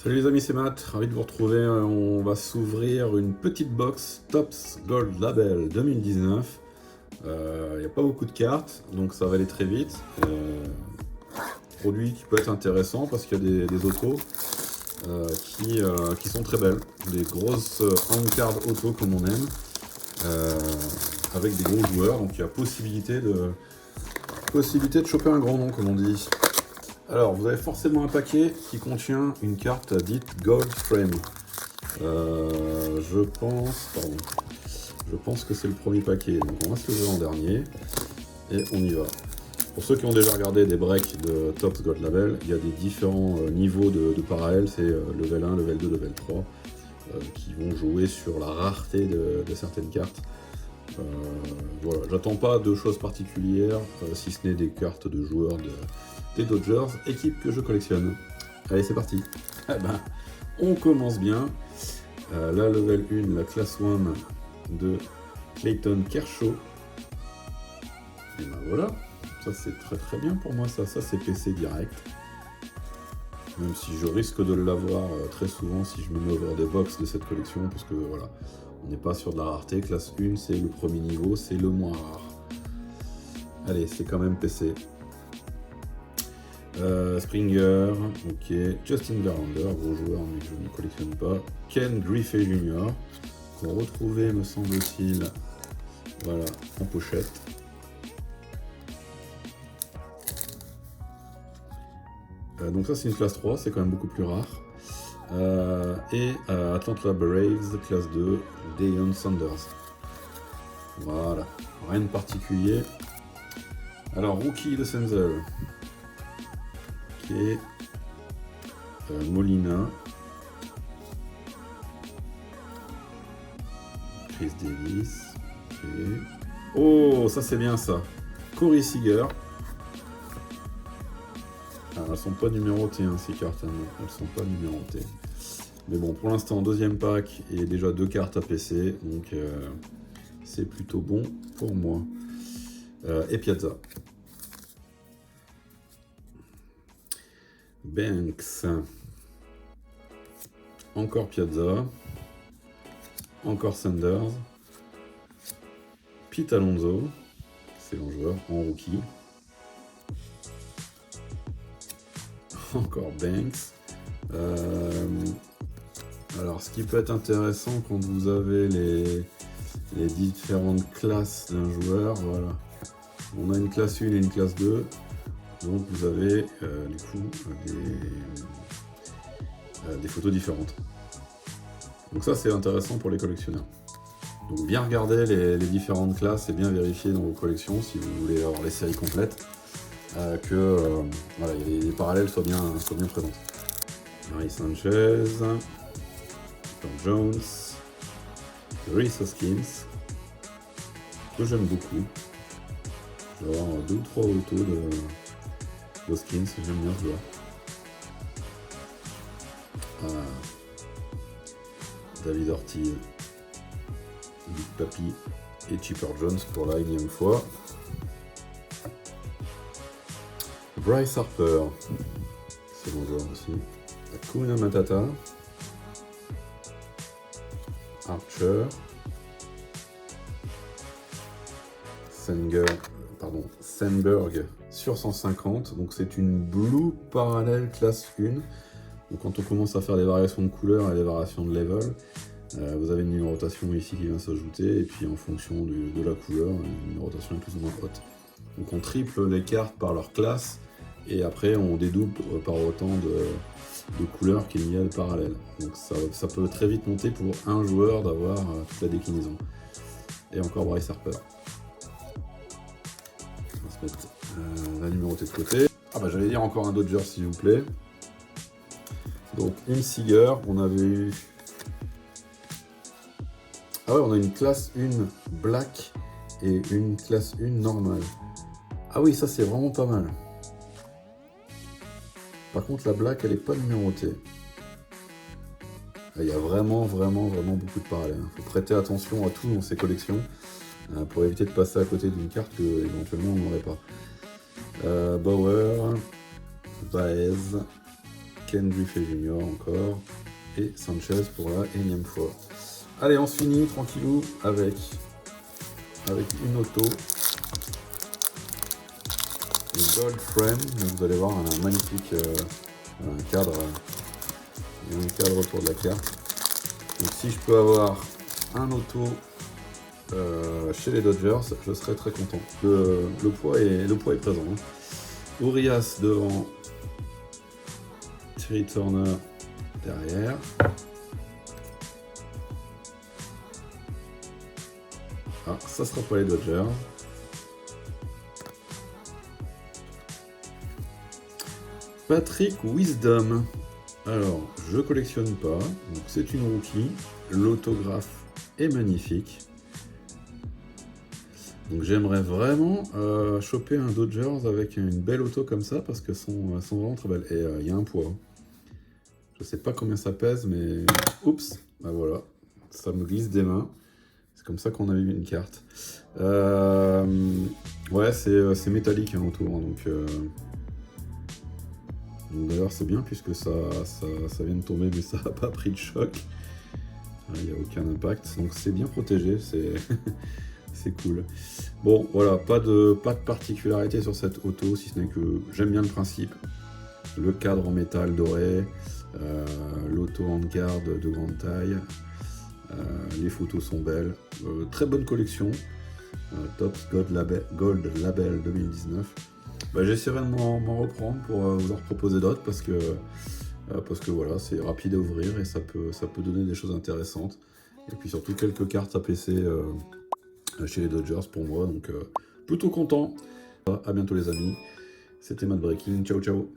Salut les amis, c'est Matt, ravi de vous retrouver. On va s'ouvrir une petite box Topps Gold Label 2019. Il n'y a pas beaucoup de cartes, donc ça va aller très vite. Produit qui peut être intéressant parce qu'il y a des autos qui sont très belles. Des grosses hand-card auto comme on aime, avec des gros joueurs, donc il y a possibilité de choper un grand nom comme on dit. Alors, vous avez forcément un paquet qui contient une carte dite Gold Frame. Je pense que c'est le premier paquet. Donc, on va se lever en dernier et on y va. Pour ceux qui ont déjà regardé des breaks de Topps Gold Label, il y a des différents niveaux de parallèles. C'est level 1, level 2, level 3 qui vont jouer sur la rareté de certaines cartes. Voilà, j'attends pas de choses particulières, si ce n'est des cartes de joueurs des Dodgers, équipe que je collectionne. Allez, c'est parti. Eh ben, on commence bien. La level 1, la classe 1 de Clayton Kershaw. Et ben voilà, ça c'est très très bien pour moi, ça c'est PC direct. Même si je risque de l'avoir très souvent si je me mets over des box de cette collection, parce que voilà, on n'est pas sur de la rareté. Classe 1, c'est le premier niveau, c'est le moins rare. Allez, c'est quand même PC. Springer, ok. Justin Verlander, gros joueur, mais je ne collectionne pas. Ken Griffey Jr., qu'on retrouvait, me semble-t-il, voilà, en pochette. Donc ça, c'est une classe 3, c'est quand même beaucoup plus rare. Atlanta Braves, classe 2, Deion Sanders. Voilà, rien de particulier. Alors, rookie de Senzel. Ok. Molina. Chris Davis. Ok. Oh, ça c'est bien ça. Corey Seager. Alors, elles sont pas numérotées, hein, ces cartes. Hein, elles sont pas numérotées. Mais bon, pour l'instant, deuxième pack et déjà 2 cartes à PC. Donc, c'est plutôt bon pour moi. Et Piazza. Banks. Encore Piazza. Encore Sanders. Pete Alonso. Excellent joueur en rookie. Encore Banks. Alors, ce qui peut être intéressant quand vous avez les différentes classes d'un joueur, voilà. On a une classe 1 et une classe 2. Donc vous avez du coup des photos différentes. Donc ça c'est intéressant pour les collectionneurs. Donc bien regarder les différentes classes et bien vérifier dans vos collections si vous voulez avoir les séries complètes que voilà, les parallèles soient bien présents. Marie Sanchez, Tom Jones, Rhys Hoskins, que j'aime beaucoup. Je vais avoir 2 ou 3 autos d'Hoskins, j'aime bien ce joueur. David Ortiz, Big Papi et Chipper Jones pour la 1e fois. Bryce Harper, c'est bon joueur aussi. Hakuna Matata, Archer, Sandberg sur 150, donc c'est une Blue parallèle classe 1. Donc quand on commence à faire des variations de couleurs et des variations de level, vous avez une numérotation ici qui vient s'ajouter, et puis en fonction de la couleur, une numérotation est plus ou moins haute. Donc on triple les cartes par leur classe, et après on dédouble par autant de couleurs qu'il y a de parallèles. Donc ça peut très vite monter pour un joueur d'avoir toute la déclinaison. Et encore Bryce Harper. On va se mettre la numérotée de côté. Ah bah j'allais dire encore un Dodger s'il vous plaît. Donc une Seager, on avait eu... Ah ouais, on a une classe 1 black et une classe 1 normale. Ah oui, ça c'est vraiment pas mal. Par contre la black elle est pas numérotée. Il y a vraiment beaucoup de parallèles. Il faut prêter attention à tout dans ces collections pour éviter de passer à côté d'une carte que éventuellement on n'aurait pas. Bauer, Baez, Ken Griffey Jr. encore, et Sanchez pour la énième fois. Allez, on se finit tranquillou avec une auto. Une Gold Frame, donc vous allez voir un magnifique cadre autour de la carte. Donc si je peux avoir un auto chez les Dodgers, je serais très content. Le poids est présent. Hein. Urias devant, Trea Turner derrière. Ah, ça sera pas les Dodgers. Patrick Wisdom. Alors, je collectionne pas, donc c'est une rookie. L'autographe est magnifique. Donc j'aimerais vraiment choper un Dodgers avec une belle auto comme ça parce que sont vraiment très belles. Et il y a un poids. Je sais pas combien ça pèse, mais oups, bah voilà, ça me glisse des mains. C'est comme ça qu'on a eu une carte. Ouais, c'est métallique hein, autour, hein, donc d'ailleurs c'est bien puisque ça vient de tomber, mais ça n'a pas pris de choc. Il n'y a aucun impact, donc c'est bien protégé, c'est c'est cool. Bon, voilà, pas de particularité sur cette auto, si ce n'est que j'aime bien le principe. Le cadre en métal doré, l'auto handguard de grande taille, les photos sont belles. Très bonne collection, Topps Gold Label 2019. Bah, j'essaierai de m'en reprendre pour vous en proposer d'autres parce que voilà, c'est rapide à ouvrir et ça peut donner des choses intéressantes. Et puis surtout quelques cartes à PC chez les Dodgers pour moi, donc plutôt content. À bientôt les amis, c'était Matt Breaking, ciao ciao.